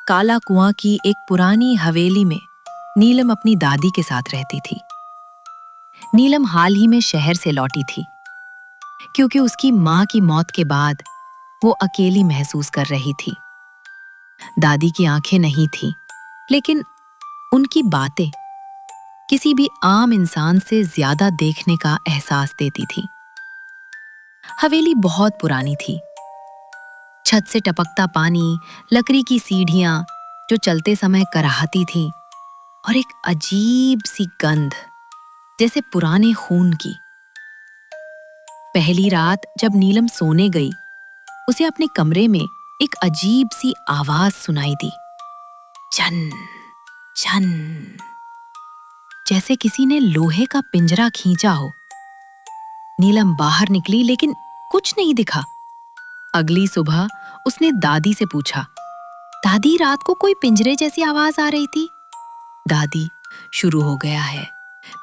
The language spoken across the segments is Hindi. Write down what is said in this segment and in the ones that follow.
काला कुआं की एक पुरानी हवेली में नीलम अपनी दादी के साथ रहती थी। नीलम हाल ही में शहर से लौटी थी क्योंकि उसकी मां की मौत के बाद वो अकेली महसूस कर रही थी। दादी की आंखें नहीं थीं, लेकिन उनकी बातें किसी भी आम इंसान से ज्यादा देखने का एहसास देती थी। हवेली बहुत पुरानी थी। छत से टपकता पानी, लकड़ी की सीढ़ियां जो चलते समय कराहती थीं, और एक अजीब सी गंध जैसे पुराने खून की। पहली रात जब नीलम सोने गई, उसे अपने कमरे में एक अजीब सी आवाज सुनाई दी, छन छन, जैसे किसी ने लोहे का पिंजरा खींचा हो। नीलम बाहर निकली लेकिन कुछ नहीं दिखा। अगली सुबह उसने दादी से पूछा, दादी रात को कोई पिंजरे जैसी आवाज आ रही थी। दादी, शुरू हो गया है,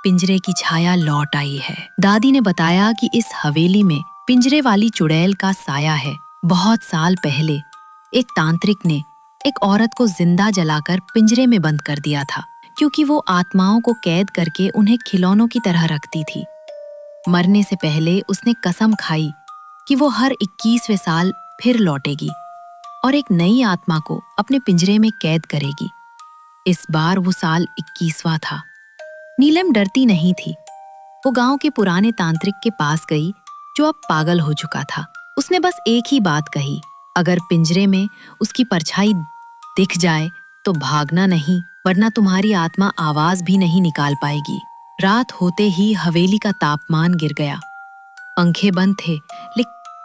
पिंजरे की छाया लौट आई है। दादी ने बताया कि इस हवेली में पिंजरे वाली चुड़ैल का साया है। बहुत साल पहले एक तांत्रिक ने एक औरत को जिंदा जलाकर पिंजरे में बंद कर दिया था, क्योंकि वो आत्माओं को कैद करके उन्हें खिलौनों की तरह रखती थी। मरने से पहले उसने कसम खाई कि वो हर 21वें साल फिर लौटेगी और एक नई आत्मा को अपने पिंजरे में कैद करेगी। इस बार वो साल 21वां था। नीलम डरती नहीं थी। वो गांव के पुराने तांत्रिक के पास गई, जो अब पागल हो चुका था। उसने बस एक ही बात कही, अगर पिंजरे में उसकी परछाई दिख जाए तो भागना नहीं, वरना तुम्हारी आत्मा आवाज भी नहीं निकाल पाएगी। रात होते ही हवेली का तापमान गिर गया। पंखे बंद थे,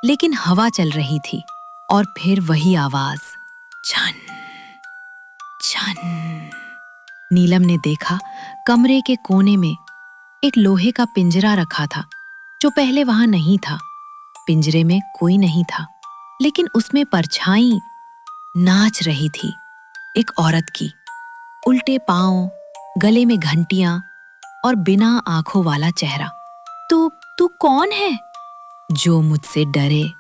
लेकिन हवा चल रही थी। और फिर वही आवाज, छन छन। नीलम ने देखा, कमरे के कोने में एक लोहे का पिंजरा रखा था, जो पहले वहां नहीं था। पिंजरे में कोई नहीं था, लेकिन उसमें परछाई नाच रही थी, एक औरत की। उल्टे पांव, गले में घंटियां और बिना आंखों वाला चेहरा। तू कौन है? जो मुझसे डरे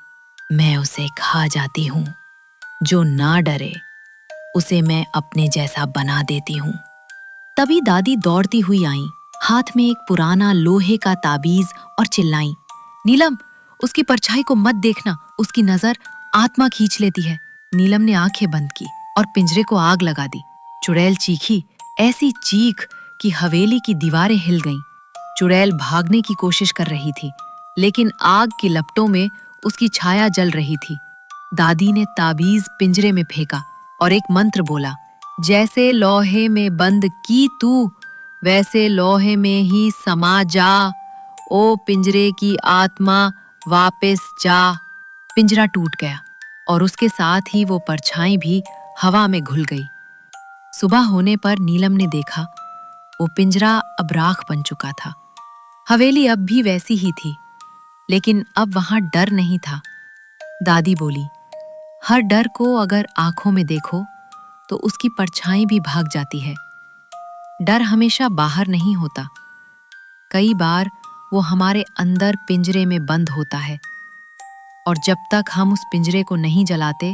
मैं उसे खा जाती हूँ, जो ना डरे उसे मैं अपने जैसा बना देती हूँ। तभी दादी दौड़ती हुई आई, हाथ में एक पुराना लोहे का ताबीज, और चिल्लाई, नीलम, उसकी परछाई को मत देखना, उसकी नजर आत्मा खींच लेती है। नीलम ने आंखें बंद की और पिंजरे को आग लगा दी। चुड़ैल चीखी, ऐसी चीख कि हवेली की दीवारें हिल गईं। चुड़ैल भागने की कोशिश कर रही थी, लेकिन आग की लपटों में उसकी छाया जल रही थी। दादी ने ताबीज पिंजरे में फेंका और एक मंत्र बोला, जैसे लोहे में बंद की तू, वैसे लोहे में ही समा जा। ओ पिंजरे की आत्मा, वापस जा। पिंजरा टूट गया और उसके साथ ही वो परछाई भी हवा में घुल गई। सुबह होने पर नीलम ने देखा, वो पिंजरा अब राख बन चुका था। हवेली अब भी वैसी ही थी, लेकिन अब वहां डर नहीं था। दादी बोली, हर डर को अगर आंखों में देखो तो उसकी परछाई भी भाग जाती है। डर हमेशा बाहर नहीं होता, कई बार वो हमारे अंदर पिंजरे में बंद होता है, और जब तक हम उस पिंजरे को नहीं जलाते,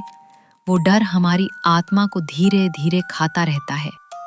वो डर हमारी आत्मा को धीरे धीरे खाता रहता है।